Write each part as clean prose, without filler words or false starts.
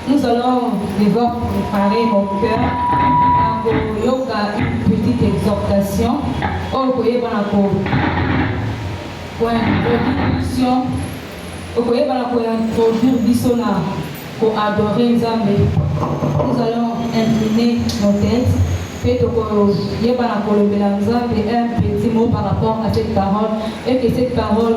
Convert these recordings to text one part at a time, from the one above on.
Nous allons d'abord préparer mon cœur une petite exhortation. Pour adorer Nzambe. Nous allons incliner nos têtes. Un petit mot par rapport à cette parole et que cette parole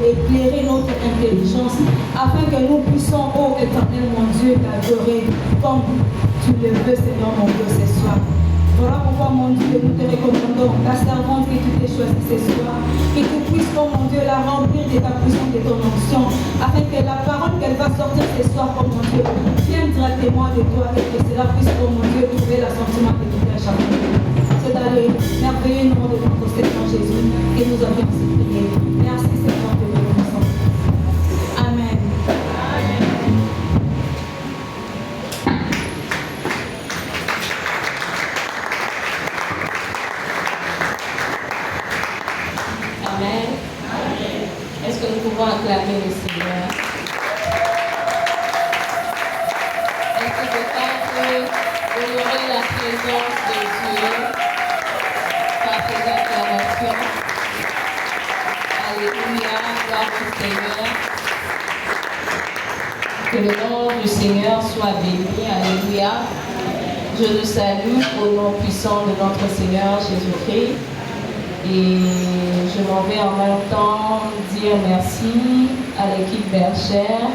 éclairer notre intelligence afin que nous puissions, ô éternel mon Dieu, t'adorer comme tu le veux, Seigneur mon Dieu, ce soir. Voilà pourquoi, mon Dieu, nous te recommandons ta servante que tu t'es choisie ce soir, que tu puisses, oh mon Dieu, la remplir de ta puissance, de ton onction, afin que la parole qu'elle va sortir ce soir, oh mon Dieu, vienne directement de toi et que cela puisse, oh mon Dieu, trouver l'assentiment de tout un chacun. C'est dans le merveilleux nom de notre Seigneur Jésus que nous avons ainsi prié. Merci, Seigneur, de notre puissance. Amen. Amen. Amen. Est-ce que nous pouvons acclamer le Seigneur? Est-ce que peut-être honorer la présence de Dieu par ces acclamations? Alléluia, gloire au Seigneur. Que le nom du Seigneur soit béni. Alléluia. Je nous salue au nom puissant de notre Seigneur Jésus-Christ. Et je m'en vais en même temps dire merci à l'équipe Bergère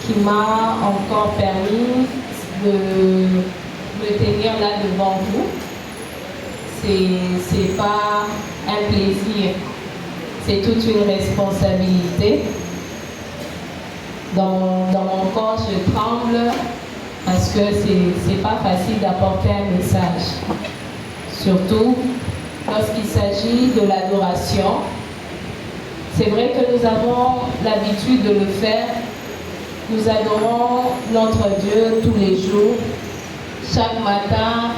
qui m'a encore permis de me tenir là devant vous. C'est pas un plaisir, c'est toute une responsabilité. Dans mon corps, je tremble parce que c'est pas facile d'apporter un message. Surtout lorsqu'il s'agit de l'adoration. C'est vrai que nous avons l'habitude de le faire. Nous adorons notre Dieu tous les jours, chaque matin,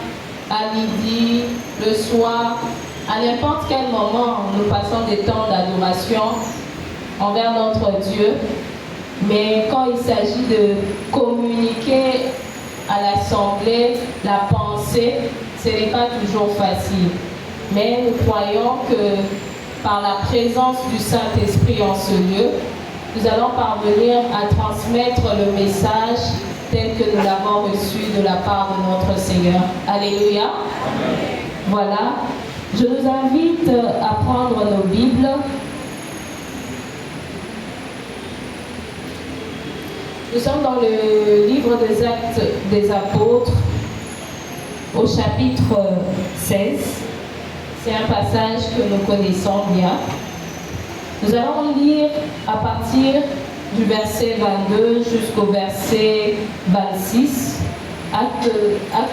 à midi, le soir, à n'importe quel moment, nous passons des temps d'adoration envers notre Dieu. Mais quand il s'agit de communiquer à l'Assemblée la pensée, ce n'est pas toujours facile. Mais nous croyons que par la présence du Saint-Esprit en ce lieu, nous allons parvenir à transmettre le message tel que nous l'avons reçu de la part de notre Seigneur. Alléluia. Amen. Voilà. Je nous invite à prendre nos Bibles. Nous sommes dans le livre des Actes des Apôtres, au chapitre 16. C'est un passage que nous connaissons bien. Nous allons lire à partir du verset 22 jusqu'au verset 26. Actes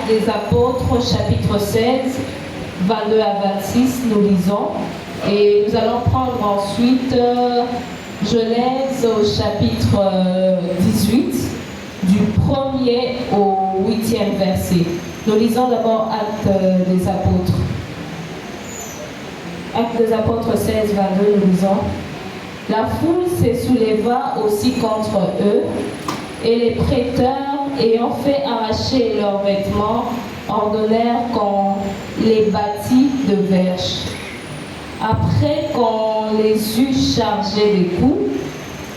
des Apôtres, chapitre 16, 22 à 26, nous lisons. Et nous allons prendre ensuite Genèse au chapitre 18, du 1er au 8e verset. Nous lisons d'abord Actes des Apôtres. Actes des Apôtres 16, 22, nous lisons. La foule se souleva aussi contre eux, et les prêteurs, ayant fait arracher leurs vêtements, ordonnèrent qu'on les bâtît de verges. Après qu'on les eut chargés des coups,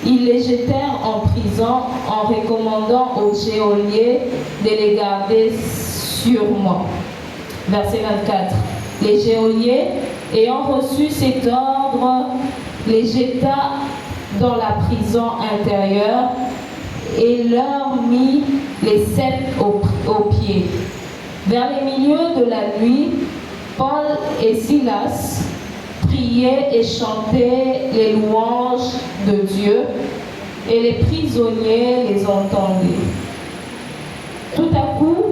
ils les jetèrent en prison en recommandant aux geôliers de les garder sûrement. Verset 24. Les geôliers, ayant reçu cet ordre, les jeta dans la prison intérieure et leur mit les ceps aux pieds. Vers les milieux de la nuit, Paul et Silas priaient et chantaient les louanges de Dieu, et les prisonniers les entendaient. Tout à coup,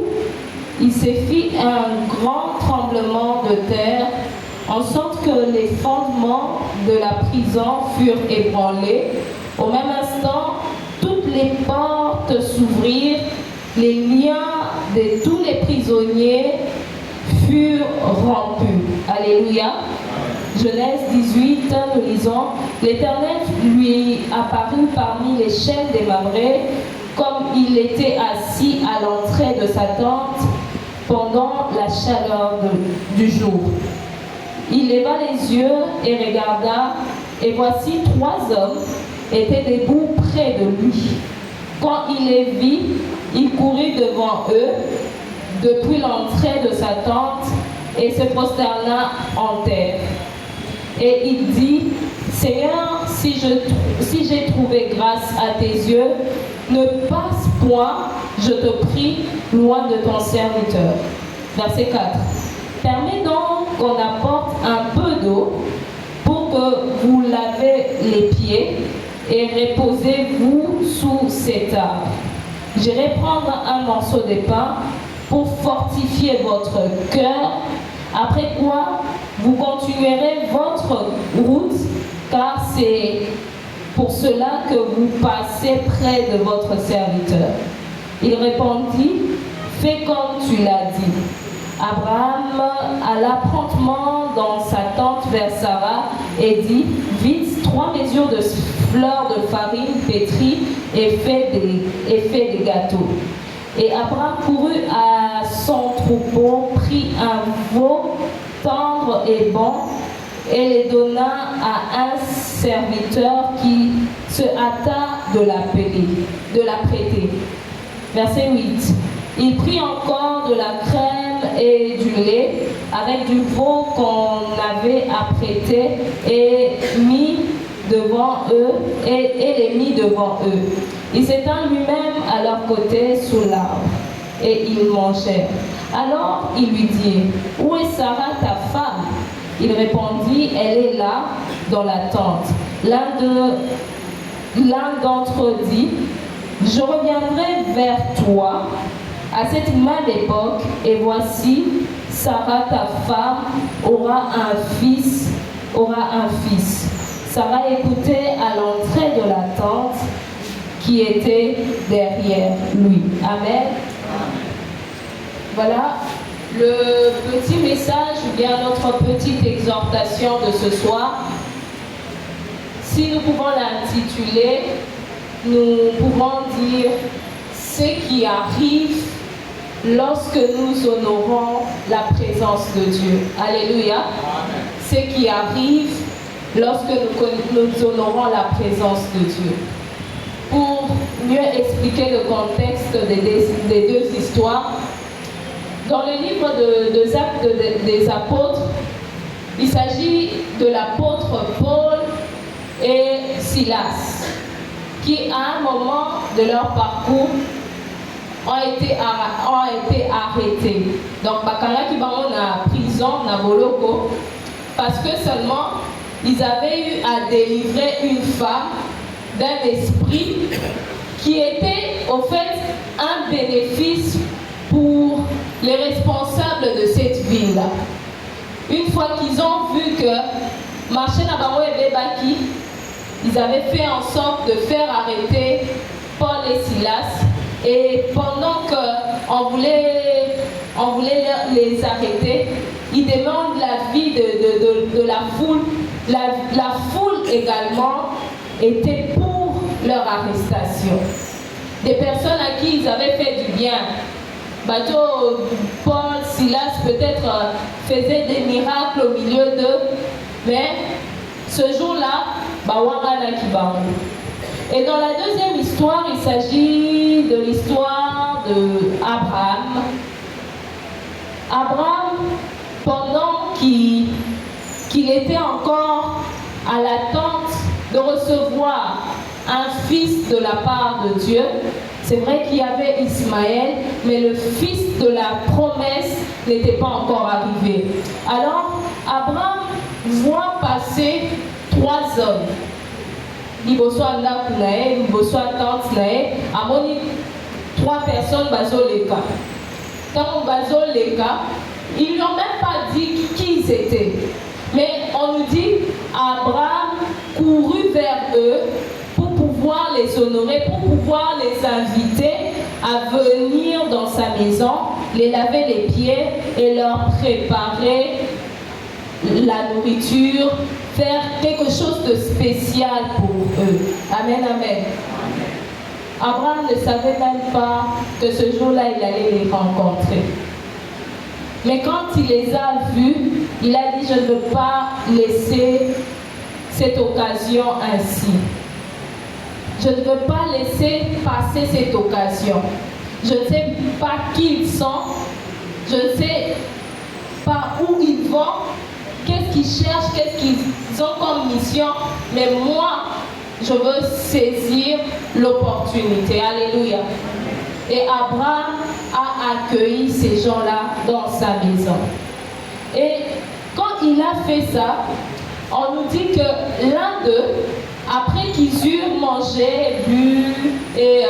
il se fit un grand tremblement de terre, en sorte que les fondements de la prison furent ébranlés. Au même instant, toutes les portes s'ouvrirent, les liens de tous les prisonniers furent rompus. Alléluia. Genèse 18, nous lisons, l'Éternel lui apparut parmi les chaînes des marais, comme il était assis à l'entrée de sa tente pendant la chaleur du jour. Il leva les yeux et regarda, et voici 3 hommes étaient debout près de lui. Quand il les vit, il courut devant eux depuis l'entrée de sa tente et se prosterna en terre. Et il dit, Seigneur, si j'ai trouvé grâce à tes yeux, ne passe point, je te prie, loin de ton serviteur. Verset 4. Permets donc qu'on apporte un peu d'eau pour que vous lavez les pieds et reposez-vous sous cet arbre. J'irai prendre un morceau de pain pour fortifier votre cœur, après quoi vous continuerez votre route, car c'est pour cela que vous passez près de votre serviteur. Il répondit, fais comme tu l'as dit. Abraham alla promptement dans sa tente vers Sarah et dit, vite 3 mesures de fleurs de farine pétrie et fait des gâteaux. Et Abraham courut à son troupeau, prit un veau tendre et bon, et les donna à un serviteur qui se hâta de la prêter. Verset 8. Il prit encore de la crème et du lait avec du veau qu'on avait apprêté et mis devant eux et les mit devant eux. Il s'étend lui-même à leur côté sous l'arbre et ils mangèrent. Alors il lui dit, où est Sarah ta femme? Il répondit, elle est là dans la tente. L'un d'entre eux dit, je reviendrai vers toi à cette même époque et voici Sarah ta femme aura un fils. Sarah écoutait à l'entrée de la tente qui était derrière lui. Amen. Voilà le petit message ou bien notre petite exhortation de ce soir. Si nous pouvons l'intituler, nous pouvons dire ce qui arrive lorsque nous honorons la présence de Dieu. Alléluia. Amen. Ce qui arrive lorsque nous honorons la présence de Dieu. Pour mieux expliquer le contexte des deux histoires, dans le livre des Actes des Apôtres, il s'agit de l'apôtre Paul et Silas, qui à un moment de leur parcours ont été arrêtés. Donc, bakanga qui va en prison, na boloko, parce que seulement ils avaient eu à délivrer une femme d'un esprit qui était au fait un bénéfice pour les responsables de cette ville-là. Une fois qu'ils ont vu que marché na bango et Baki, ils avaient fait en sorte de faire arrêter Paul et Silas. Et pendant qu'on voulait les arrêter, ils demandent l'avis de la foule. La foule également était pour leur arrestation. Des personnes à qui ils avaient fait du bien. Bateau, Paul, Silas peut-être faisaient des miracles au milieu d'eux, mais ce jour-là, Bawara Nakibaru. Et dans la deuxième histoire, il s'agit de l'histoire d'Abraham. Abraham, pendant qu'il était encore à l'attente de recevoir un fils de la part de Dieu, c'est vrai qu'il y avait Ismaël, mais le fils de la promesse n'était pas encore arrivé. Alors, Abraham voit passer 3 hommes. Libosoa ndaku nae, libosoa tante nae, amoni 3 personnes bazoleka. Quand bazoleka, ils lui ont même pas dit qui ils étaient. Mais on nous dit, Abraham courut vers eux pour pouvoir les honorer, pour pouvoir les inviter à venir dans sa maison, les laver les pieds et leur préparer la nourriture, faire quelque chose de spécial pour eux. Amen, amen. Abraham ne savait même pas que ce jour-là, il allait les rencontrer. Mais quand il les a vus, il a dit, je ne veux pas laisser cette occasion ainsi. Je ne veux pas laisser passer cette occasion. Je ne sais pas qui ils sont. Je ne sais pas où ils vont. Qu'est-ce qu'ils cherchent, qu'est-ce qu'ils ont comme mission. Mais moi, je veux saisir l'opportunité. Alléluia. Et Abraham a accueilli ces gens-là dans sa maison. Et quand il a fait ça, on nous dit que l'un d'eux, après qu'ils eurent mangé, bu et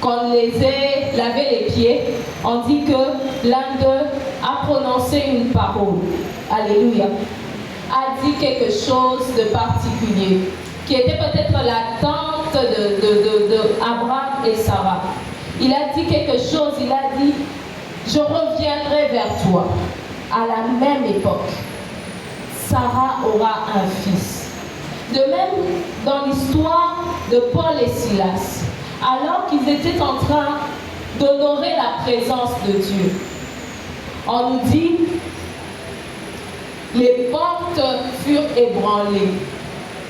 qu'on les ait lavé les pieds, on dit que l'un d'eux a prononcé une parole. Alléluia. A dit quelque chose de particulier, qui était peut-être l'attente de Abraham et Sarah. Il a dit quelque chose, il a dit, je reviendrai vers toi. À la même époque, Sarah aura un fils. De même, dans l'histoire de Paul et Silas, alors qu'ils étaient en train d'honorer la présence de Dieu, on nous dit, les portes furent ébranlées,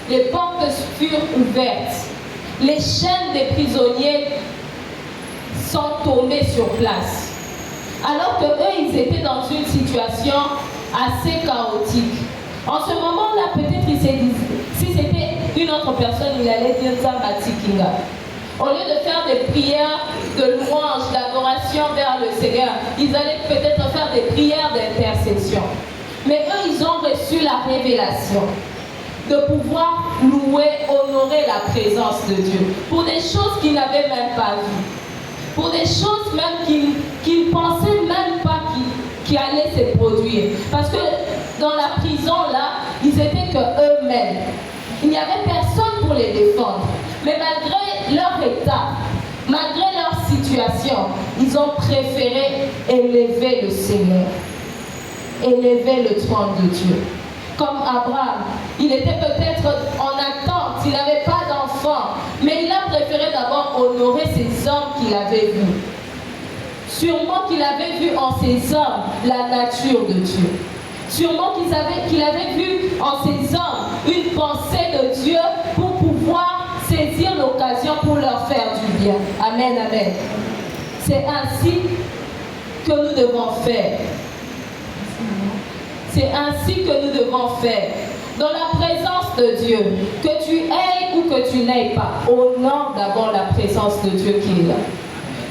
les portes furent ouvertes, les chaînes des prisonniers sont tombées sur place. alors qu'eux, ils étaient dans une situation assez chaotique. En ce moment-là, peut-être il s'est dit, si c'était une autre personne, il allait dire Zambati Kinga. Au lieu de faire des prières de louange, d'adoration vers le Seigneur, ils allaient peut-être faire des prières d'intercession. Mais eux, ils ont reçu la révélation de pouvoir louer, honorer la présence de Dieu pour des choses qu'ils n'avaient même pas vues, pour des choses même qu'ils ne pensaient même pas qui allaient se produire. Parce que dans la prison, là, ils étaient que eux-mêmes. Il n'y avait personne pour les défendre. Mais malgré leur état, malgré leur situation, ils ont préféré élever le Seigneur, élever le trône de Dieu. Comme Abraham, il était peut-être en attente, il n'avait pas d'enfant, mais il a préféré d'abord honorer ces hommes qu'il avait vus. Sûrement qu'il avait vu en ces hommes la nature de Dieu. Sûrement qu'il avait vu en ces hommes une pensée de Dieu pour pouvoir saisir l'occasion pour leur faire du bien. Amen, amen. C'est ainsi que nous devons faire. C'est ainsi que nous devons faire. Dans la présence de Dieu, que tu aies ou que tu n'aies pas, honore d'abord la présence de Dieu qui est là.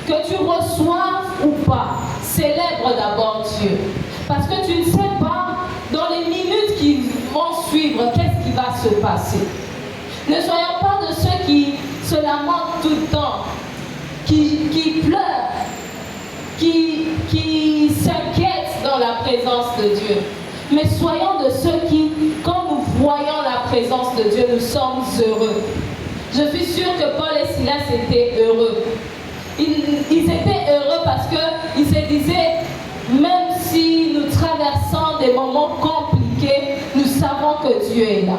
Que tu reçoives ou pas, célèbre d'abord Dieu. Parce que tu ne sais pas, dans les minutes qui vont suivre, qu'est-ce qui va se passer. Ne soyons pas de ceux qui se lamentent tout le temps, qui pleurent, qui s'inquiètent dans la présence de Dieu. Mais soyons de ceux qui, quand nous voyons la présence de Dieu, nous sommes heureux. Je suis sûre que Paul et Silas étaient heureux. Ils étaient heureux parce qu'ils se disaient, même si nous traversons des moments compliqués, nous savons que Dieu est là.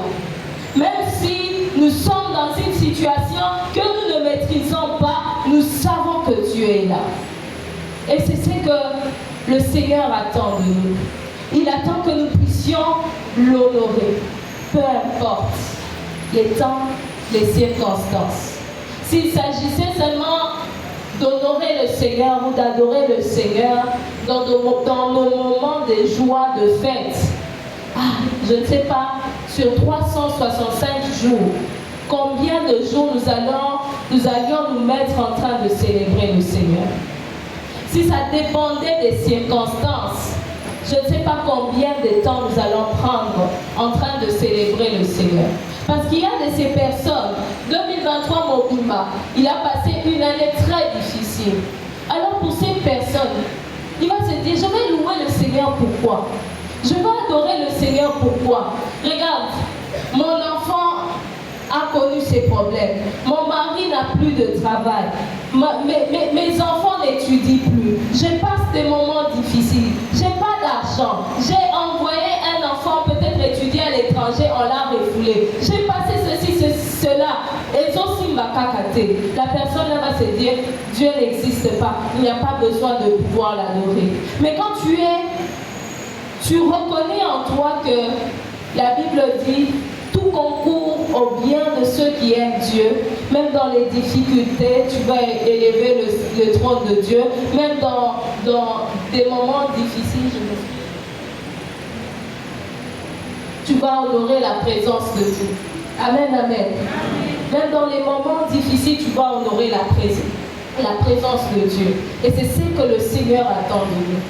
Même si nous sommes dans une situation que nous ne maîtrisons pas, nous savons que Dieu est là. Et c'est ce que le Seigneur attend de nous. Il attend que nous puissions l'honorer, peu importe les temps, les circonstances. S'il s'agissait seulement d'honorer le Seigneur ou d'adorer le Seigneur dans nos moments de joie, de fête, je ne sais pas, sur 365 jours, combien de jours nous allions nous mettre en train de célébrer le Seigneur. Si ça dépendait des circonstances, je ne sais pas combien de temps nous allons prendre en train de célébrer le Seigneur. Parce qu'il y a de ces personnes, 2023 Mobimba, il a passé une année très difficile. Alors pour ces personnes, il va se dire, je vais louer le Seigneur pourquoi? Je vais adorer le Seigneur pourquoi? Regarde, mon enfant a connu ses problèmes. Mon mari n'a plus de travail. Mes enfants n'étudient plus. Je passe des moments difficiles. J'ai pas d'argent. J'ai envoyé un enfant peut-être étudier à l'étranger, on l'a refoulé. J'ai passé ceci, cela. Et aussi mbakakate. La personne va se dire, Dieu n'existe pas. Il n'y a pas besoin de pouvoir l'adorer. Mais quand tu reconnais en toi que la Bible dit, tout concourt au bien de ceux qui aiment Dieu. Même dans les difficultés, tu vas élever le trône de Dieu. Même dans des moments difficiles, tu vas honorer la présence de Dieu. Amen, amen. Même dans les moments difficiles, tu vas honorer la présence de Dieu. Et c'est ce que le Seigneur attend de nous.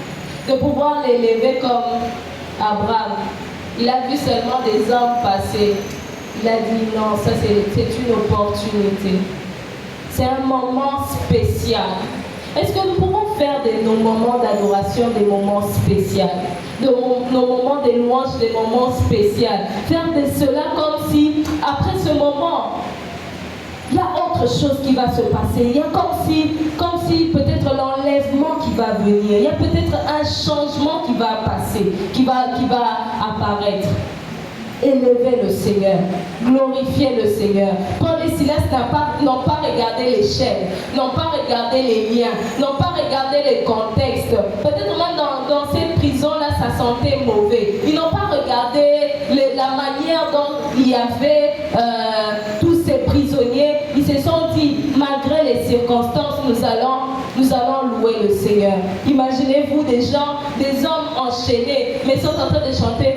De pouvoir l'élever comme Abraham. Il a vu seulement des hommes passer. Il a dit non, ça c'est une opportunité. C'est un moment spécial. Est-ce que nous pouvons faire de nos moments d'adoration des moments spéciaux? Nos moments de louange des moments spéciaux? Faire de cela comme si, après ce moment, il y a autre chose qui va se passer. Il y a comme si peut-être l'enlèvement qui va venir. Il y a peut-être un changement qui va passer, qui va apparaître. Élever le Seigneur, glorifier le Seigneur. Paul et Silas n'ont pas regardé les chaînes, n'ont pas regardé les liens, n'ont pas regardé les contextes. Peut-être même dans cette prison-là, ça sentait mauvais. Ils n'ont pas regardé la manière dont il y avait tous ces prisonniers. Ils se sont dit, malgré les circonstances, nous allons louer adorer le Seigneur. Imaginez-vous des gens, des hommes enchaînés, mais sont en train de chanter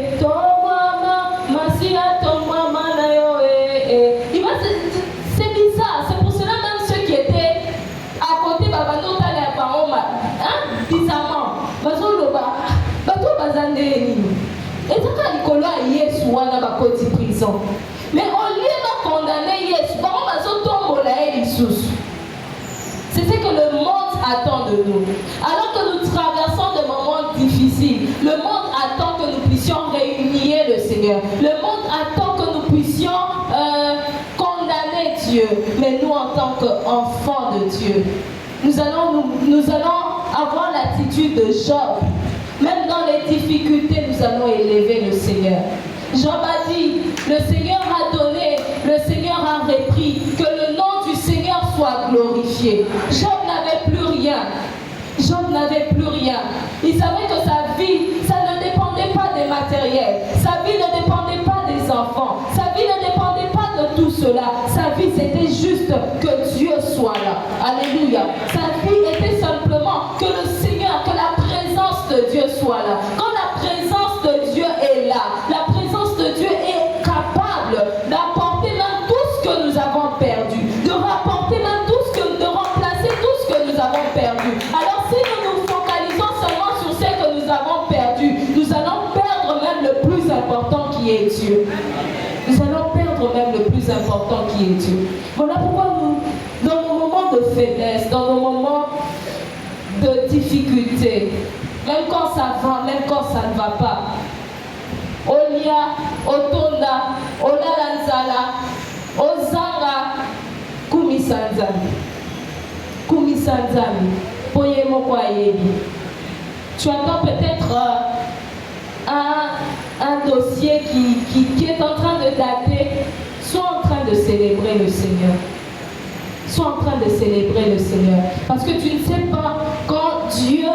c'est bizarre, c'est pour cela même ceux qui étaient à côté, bizarrement, prison. Mais au lieu de condamner Yesu, c'est ce que le monde attend de nous. Alors que nous traversons des moments difficiles, le monde attend que nous puissions réunir le Seigneur. Le monde attend que nous puissions condamner Dieu. Mais nous, en tant qu'enfants de Dieu, nous allons avoir l'attitude de Job. Même dans les difficultés, nous allons élever le Seigneur. Job a dit, le Seigneur a donné, le Seigneur a repris, que le nom du Seigneur soit glorifié. Job n'avait plus rien. Job n'avait plus rien. Il savait que sa vie, ça ne dépendait pas des matériels. Sa vie ne dépendait pas des enfants. Sa vie ne dépendait pas de tout cela. Sa vie, c'était juste que Dieu soit là. Alléluia. Sa vie était simplement que le Seigneur, que la présence de Dieu soit là. Quand la présence de Dieu est là, la présence de Dieu est capable d'apporter même tout ce que nous avons perdu, de rapporter même de remplacer tout ce que nous avons perdu. Alors si nous nous focalisons seulement sur ce que nous avons perdu, nous allons perdre même le plus important qui est Dieu. Nous allons perdre même le plus important qui est Dieu. Voilà pourquoi nous, dans nos moments de faiblesse, dans nos moments de difficulté, même quand ça va, même quand ça ne va pas, Olia, Otonda, Olalanzala, Ozanga, Kumisanzami. Kumisanzami, Poyemo Kwayebi. Tu attends peut-être un dossier qui est en train de dater. Sois en train de célébrer le Seigneur. Sois en train de célébrer le Seigneur. Parce que tu ne sais pas quand Dieu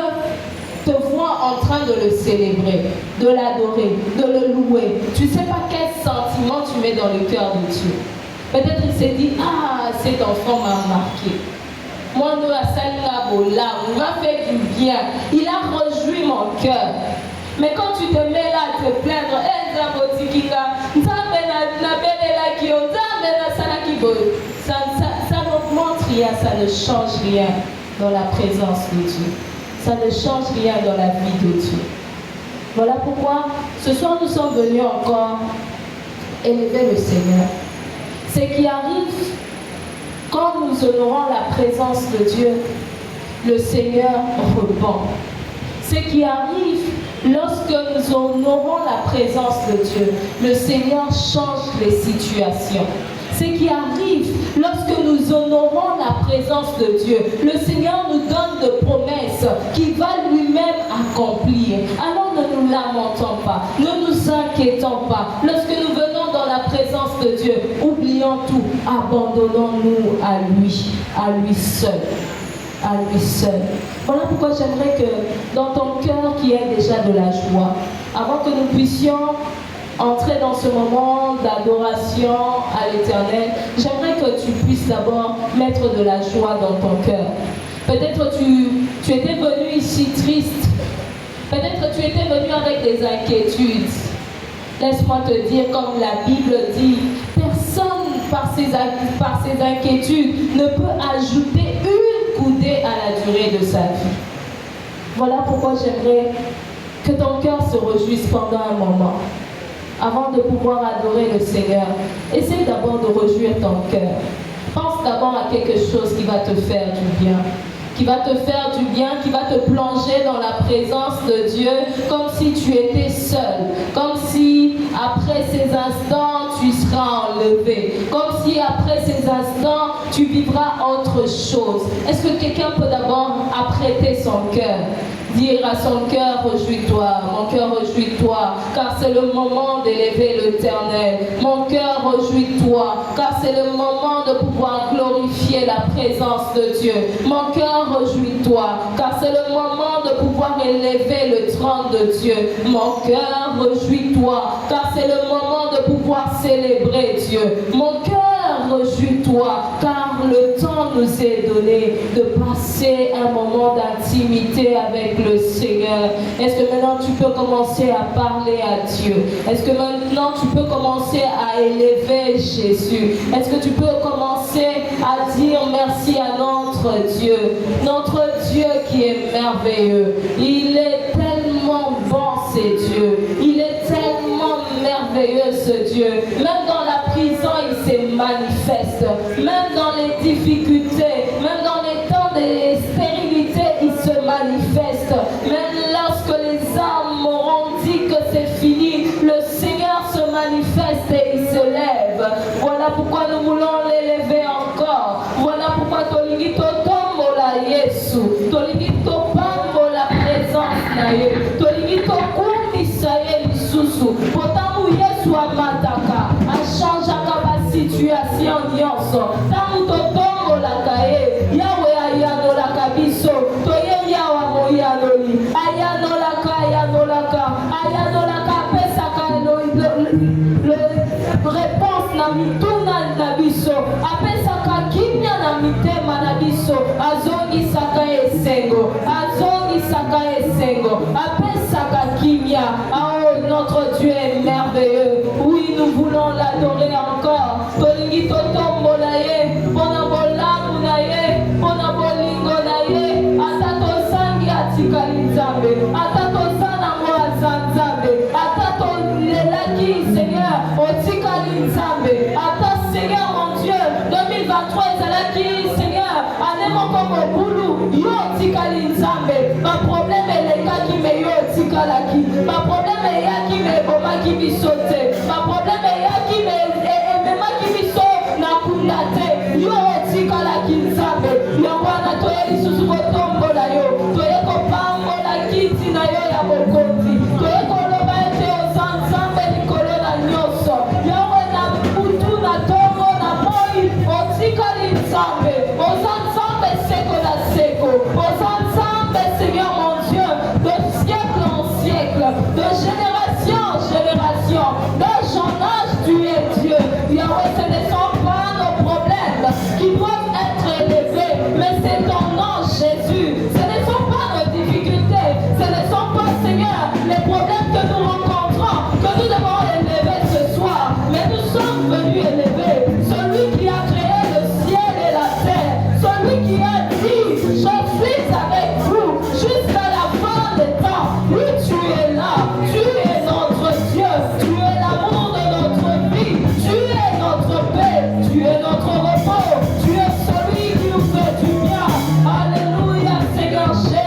te voit en train de le célébrer, de l'adorer, de le louer. Tu ne sais pas quel sentiment tu mets dans le cœur de Dieu. Peut-être il s'est dit, ah, cet enfant m'a marqué. Moi, nous, à Salinabola, il m'a fait du bien. Il a rejoui mon cœur. Mais quand tu te mets là à te plaindre, ça ne montre rien, ça ne change rien dans la présence de Dieu. Ça ne change rien dans la vie de Dieu. Voilà pourquoi ce soir nous sommes venus encore élever le Seigneur. Ce qui arrive quand nous honorons la présence de Dieu, le Seigneur répond. Ce qui arrive lorsque nous honorons la présence de Dieu, le Seigneur change les situations. Ce qui arrive lorsque nous honorons la présence de Dieu, le Seigneur nous donne de promesses qu'il va lui-même accomplir. Alors ne nous lamentons pas, ne nous inquiétons pas. Lorsque nous venons dans la présence de Dieu, oublions tout, abandonnons-nous à lui seul. À lui seul. Voilà pourquoi j'aimerais que dans ton cœur qui est déjà de la joie, avant que nous puissions entrer dans ce moment d'adoration à l'Éternel, j'aimerais que tu puisses d'abord mettre de la joie dans ton cœur. Peut-être tu étais venu ici triste. Peut-être tu étais venu avec des inquiétudes. Laisse-moi te dire, comme la Bible dit, personne par ses inquiétudes ne peut ajouter une coudée à la durée de sa vie. Voilà pourquoi j'aimerais que ton cœur se réjouisse pendant un moment. Avant de pouvoir adorer le Seigneur, essaie d'abord de réjouir ton cœur. Pense d'abord à quelque chose qui va te faire du bien. Qui va te faire du bien, qui va te plonger dans la présence de Dieu comme si tu étais seul. Comme si après ces instants, tu seras enlevé. Comme si après ces instants, tu vivras autre chose. Est-ce que quelqu'un peut d'abord apprêter son cœur? Dire à son cœur, réjouis-toi, mon cœur, réjouis-toi, car c'est le moment d'élever l'Éternel. Mon cœur, réjouis-toi, car c'est le moment de pouvoir glorifier la présence de Dieu. Mon cœur, réjouis-toi, car c'est le moment de pouvoir élever le trône de Dieu. Mon cœur, réjouis-toi, car c'est le moment de pouvoir célébrer Dieu. Mon cœur, réjouis-toi, car le temps nous est donné de passer un moment d'intimité avec le Seigneur. Est-ce que maintenant tu peux commencer à parler à Dieu? Est-ce que maintenant tu peux commencer à élever Jésus? Est-ce que tu peux commencer à dire merci à notre Dieu qui est merveilleux? Il est tellement bon, c'est Dieu. Il est tellement merveilleux, ce Dieu. Même dans la prison, il se manifeste. Même dans les difficultés, même dans les temps de stérilité, il se manifeste. Même lorsque les âmes auront dit que c'est fini, le Seigneur se manifeste et il se lève. Voilà pourquoi nous voulons l'élever encore. Voilà pourquoi tolingi totombo la Yesu, tolingi topambo la présence na ye, tolingi tokumbisa ye lisusu. Potamu Yesu amataka, achangeaka ba situation nyonso. Tamu totombo la kaye, Yahweh ayanolaka biso, toye yawa moyanoli, ayanolaka, pesaka réponse na mituna na biso, apesaka kimia na mitema na biso, azongisaka esengo, apesaka kimia. Oh, notre Dieu est merveilleux. Oui, nous voulons l'adorer encore. Tolingi totombola ye, pona bolamu na ye, pona bolingo na ye, atato sangi atikali nzambe, atato sana moa nzambe, atato lelaki Seigneur, otikali nzambe, ata Seigneur mon Dieu, 2023 ezalaki Seigneur, anemoko mobulu, yo otikali nzambe, ma problème elekaki me yo otikalaki, ma problème eyaki me ebomaki biso te, ma problème eyaki me ememaki biso na kunda te, yo otikalaki nzambe, yango wana toye lisusu kotombola yo, toye kopambola kiti na yo ya bokonzi, toye koloba ete oza nzambe likolo na nyonso, yango na butu na tongo na moi, otikali nzambe, oza nzambe seko na seko, oza nzambe Seigneur mon Dieu, de siècle en siècle, de génération en génération, d'âge en âge, tu es Dieu. Yahweh, ce ne sont pas nos problèmes qui doivent être élevés, mais c'est ton nom Jésus. Ce ne sont pas nos difficultés, ce ne sont pas, Seigneur, les problèmes que nous rencontrons, que nous devons élever ce soir, mais nous sommes venus élever celui qui a créé le ciel et la terre, celui qui a dit, je suis avec vous jusqu'à la fin des temps. Oui, tu es là, tu es notre Dieu, tu es l'amour de notre vie, tu es notre paix, tu es notre repos, tu es celui qui nous fait du bien. Alléluia, Seigneur Jésus.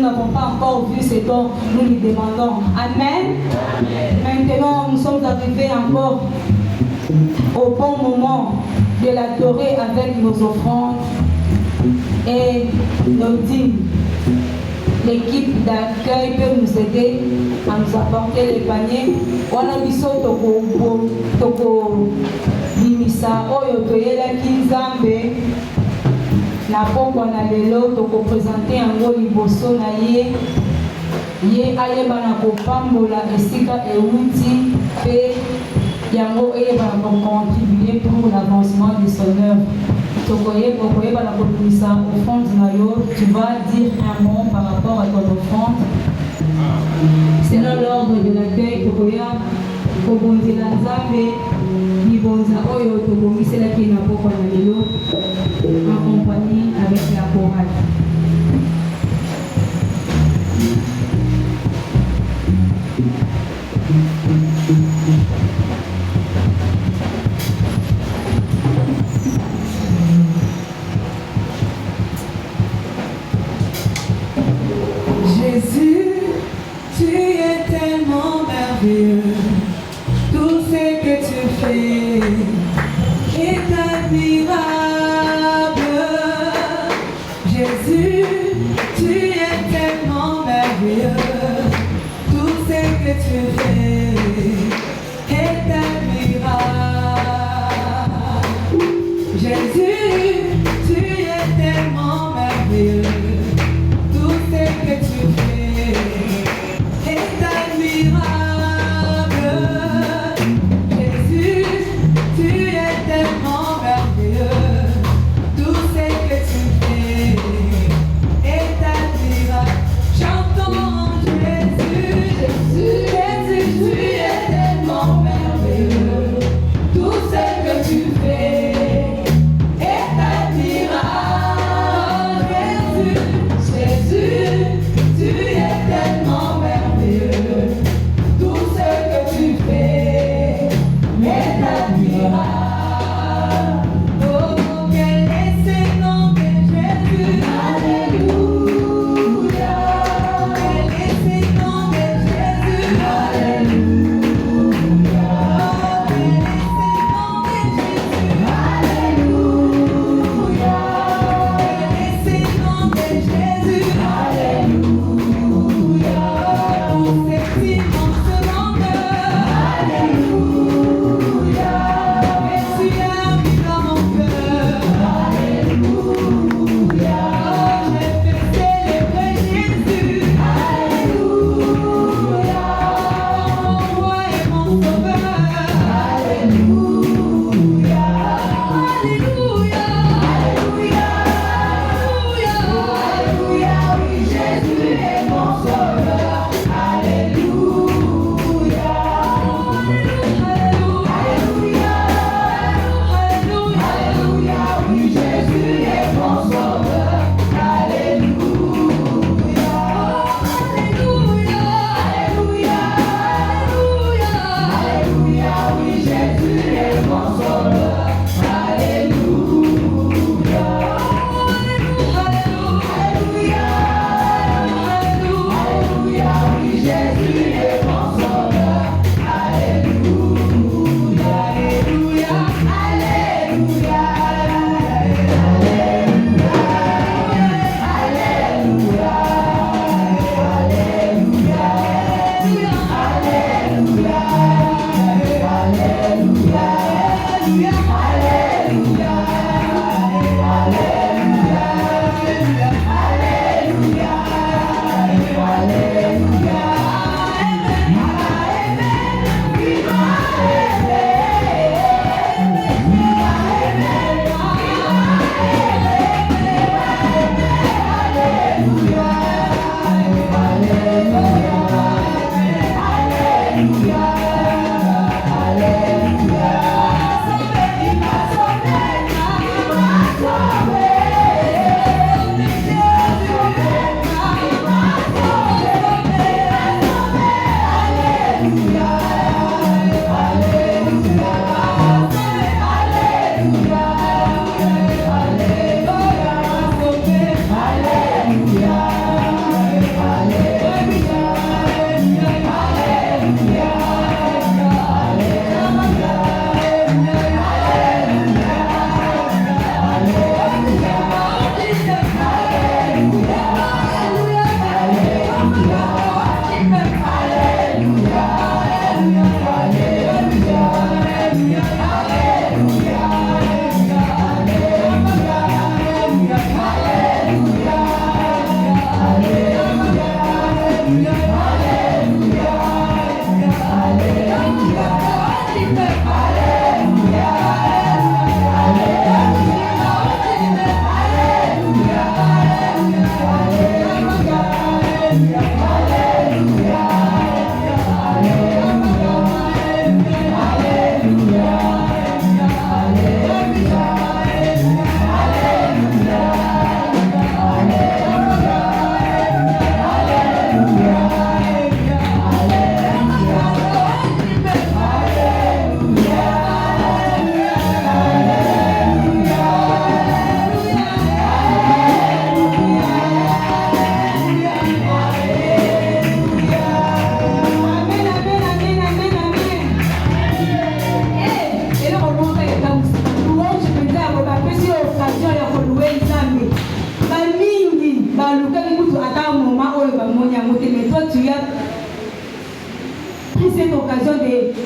n'avons pas encore vu ce dont nous lui demandons. Amen. Maintenant, nous sommes arrivés encore au bon moment de l'adorer avec nos offrandes et nos dîmes. L'équipe d'accueil peut nous aider à nous apporter les paniers. Wana biso toko bimisa oyo toyelaki Nzambe na pokwa na lelo toko présenter yango liboso na ye ayebana kopambola esika euti pe yango eyebana contribuer pour l'avancement de son œuvre. Tokoyebana kobimisa offrande na yo, tu vas dire un mot par rapport à ton offrande. Selon l'ordre de l'accueil, tokoya kobonzela Nzambe libonza oyo tokomiselaki na pokwa na lelo accompagné avec la chorale. Jésus, tu es tellement merveilleux, tout ce que tu fais est admirable. Jésus, tu es tellement merveilleux, tout ce que tu fais est admirable. Jésus, tu es tellement merveilleux, tout ce que tu fais est admirable. Jésus, tu es tellement merveilleux, tout ce que tu fais est admirable. Chantons Jésus, Jésus, Jésus,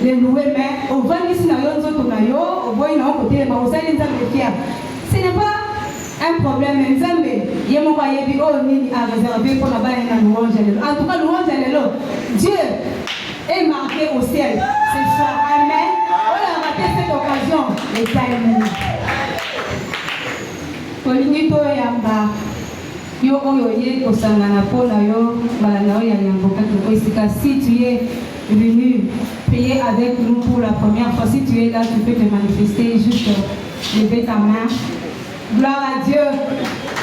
les louer, mais au vent ici, au bois, côté, ce n'est pas un problème. Il y a mon voyage à réserver pour la balle et la louange. En tout cas, louange est là. Dieu est marqué au ciel. C'est ça. Amen. On a raté cette occasion. Les tailles. Polinito yamba. Yo oyoye kosangana pona yo balana ya nyamboka ko si tu es venu prier avec nous pour la première fois, si tu es là, tu peux te manifester, juste lever ta main. Gloire à Dieu.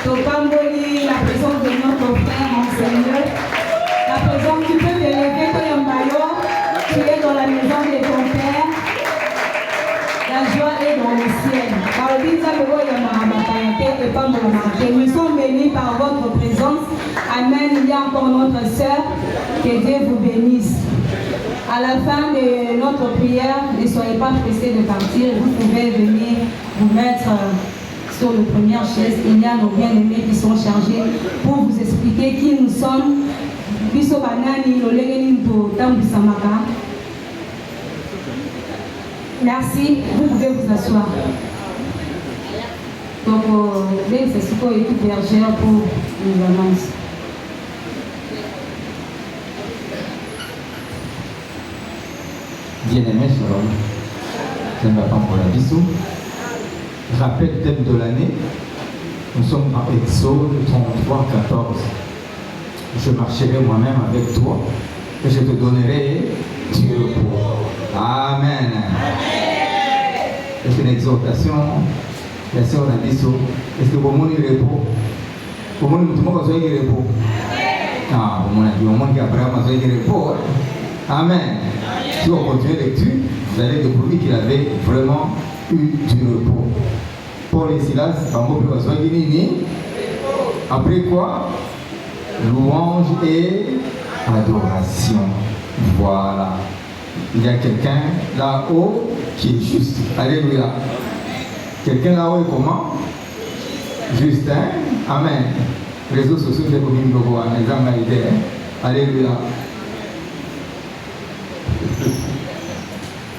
Topamboli, la présence de notre frère, mon Seigneur. La présence, tu peux te lever ton yambayo. Tu es dans la maison de ton Père. La joie est dans le ciel. Nous sommes bénis par votre présence. Amen. Il y a encore notre sœur. Que Dieu vous bénisse. À la fin de notre prière, ne soyez pas pressés de partir. Vous pouvez venir vous mettre sur la première chaise. Il y a nos bien-aimés qui sont chargés pour vous expliquer qui nous sommes. Merci, vous pouvez vous asseoir. Donc, c'est ce qu'on est bergère pour nous annoncer. Bien-aimés, shalom. Je m'attends pour la bisou. Rappel thème de l'année. Nous sommes en Exode 33, 14. Je marcherai moi-même avec toi et je te donnerai du repos. Amen. C'est une exhortation. La sœur Nabiso. Est-ce que vous avez du repos? Vous avez du repos? Ah, vous avez du repos. Amen. Si on continue la lecture, vous allez découvrir qu'il avait vraiment eu du repos. Paul et Silas, après quoi? Louange et adoration. Voilà. Il y a quelqu'un là-haut qui est juste. Alléluia. Quelqu'un là-haut est comment? Juste, hein? Amen. Réseaux sociaux, c'est comme une logo, un exemple à l'idée. Alléluia.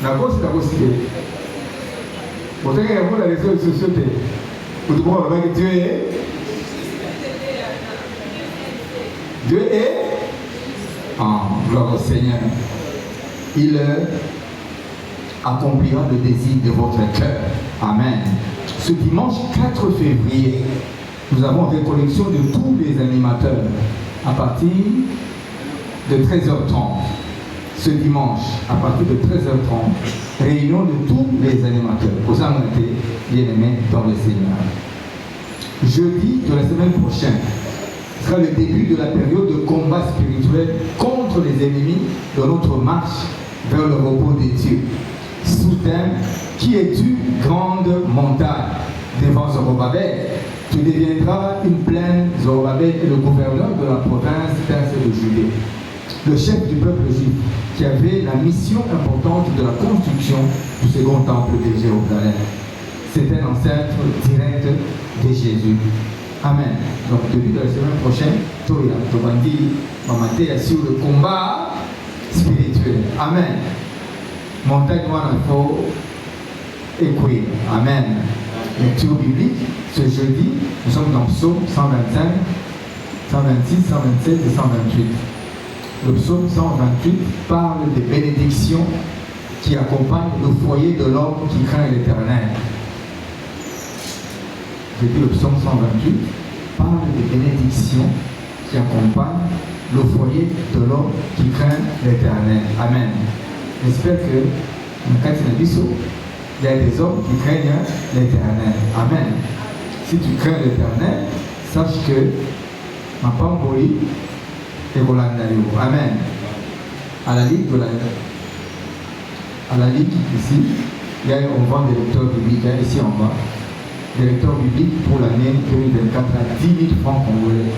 La bosse, c'est la bosse. Vous savez, il y a les réseaux sociaux. Vous voyez que Dieu est. Dieu est. Ah, gloire au Seigneur. Il accomplira le désir de votre cœur. Amen. Ce dimanche 4 février, nous avons une récollection de tous les animateurs à partir de 13h30. Ce dimanche, à partir de 13h30, réunion de tous les animateurs. Aux amoureux bien-aimés dans le Seigneur. Jeudi de la semaine prochaine sera le début de la période de combat spirituel contre les ennemis de notre marche vers le repos de Dieu. Sous-thème, qui es-tu, grande montagne? Devant Zorobabel, tu deviendras une plaine. Zorobabel est le gouverneur de la province perse de Judée, le chef du peuple juif, qui avait la mission importante de la construction du second temple de Jérusalem. C'était un ancêtre direct de Jésus. Amen. Donc, depuis la semaine prochaine, Toya, Tobandi, Mamate sur le combat spirituel. Amen. Montagne noire, il faut écouter. Amen. Lecture biblique, ce jeudi, nous sommes dans le psaume 125, 126, 127 et 128. Le psaume 128 parle des bénédictions qui accompagnent le foyer de l'homme qui craint l'Éternel. J'ai dit le psaume 128 parle des bénédictions qui accompagnent le foyer de l'homme qui craint l'Éternel. Amen. J'espère que dans le il y a des hommes qui craignent l'Éternel. Amen. Si tu crains l'Éternel, sache que ma pamboli est Rolandayo. Amen. À la ligue ici, il y a on vend des lecteurs bibliques ici en bas. Des lecteurs bibliques pour l'année 2024 à 10 000 francs congolais.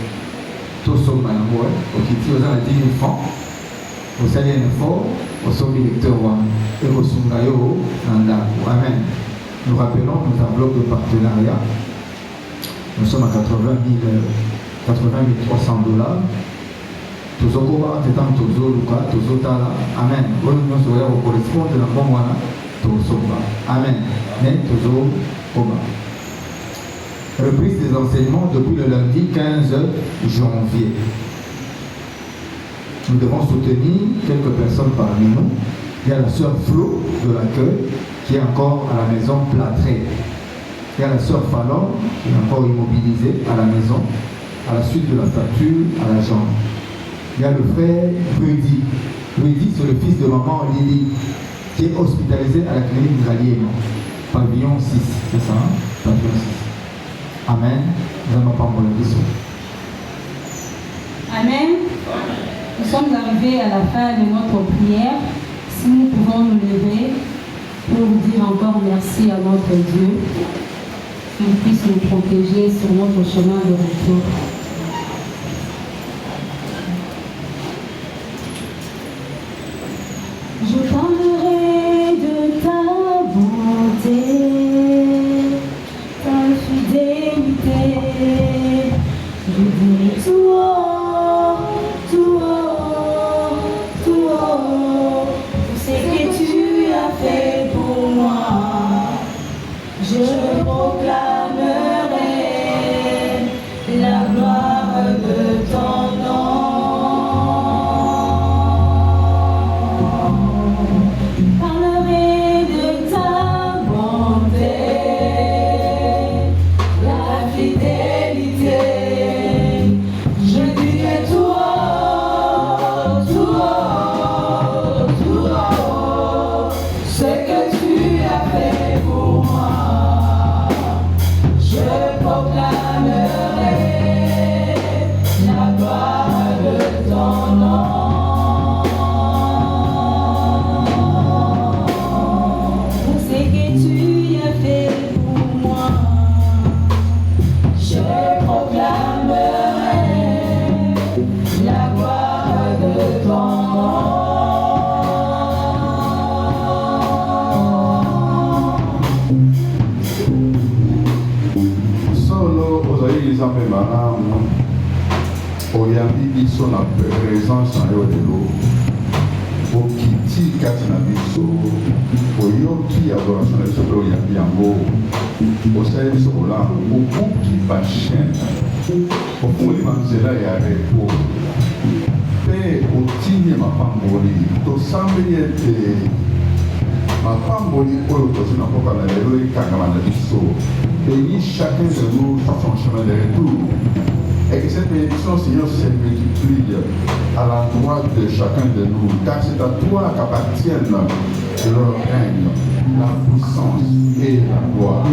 Tout ça, au Kiti, aux 10 000 francs. Au salaire fort, au sommet lecteur et au Sungayo Nanda. Amen. Nous rappelons nos enveloppes de partenariat. Nous sommes à 80 300 $. tozokoba tetan tozoluka tozotala amen oyo nyonso oya kokorespondre na mbongo wana tozoba amen mais tozokoba. Reprise des enseignements depuis le lundi 15 janvier. Nous devons soutenir quelques personnes parmi nous. Il y a la sœur Flo de l'accueil qui est encore à la maison plâtrée. Il y a la sœur Fallon qui est encore immobilisée à la maison à la suite de la fracture à la jambe. Il y a le frère Rudy. Rudy, c'est le fils de maman Lily qui est hospitalisé à la clinique Zaliema, pavillon 6. C'est ça, hein? Pavillon 6. Amen. Nous allons pas pour la question. Amen. Nous sommes arrivés à la fin de notre prière. Si nous pouvons nous lever pour dire encore merci à notre Dieu, qu'il puisse nous protéger sur notre chemin de retour. Je parlerai de ta bonté, ta fidélité. Je dirai tout haut, tout haut, tout haut, tout ce que tu as fait pour moi. Je proclamerai la gloire de ton nom. Parlerai de ta bonté, la fidélité. Je dirai tout haut, tout haut, tout haut, ce que tu as fait pour moi. Je proclamerai la gloire de ton nom. Pour ce que tu as fait pour moi, je proclamerai la gloire de ton nom. Solo ozali nzambe malamu oyambi biso na présence na yo lelo okiti kati na biso oyoki adoration na biso mpe oyambi yango osali biso kolambo obuki bachaine ofungoli banzela ya repo mpe otindi mapamboli tosambeli ete mapamboli oyo tozwi na mboka na lelo ekangama na biso. Bénis chacun de nous sur son chemin de retour. Et que cette bénédiction, Seigneur, se multiplie à l'endroit de chacun de nous. Car c'est à toi qu'appartiennent le règne, la puissance et la gloire.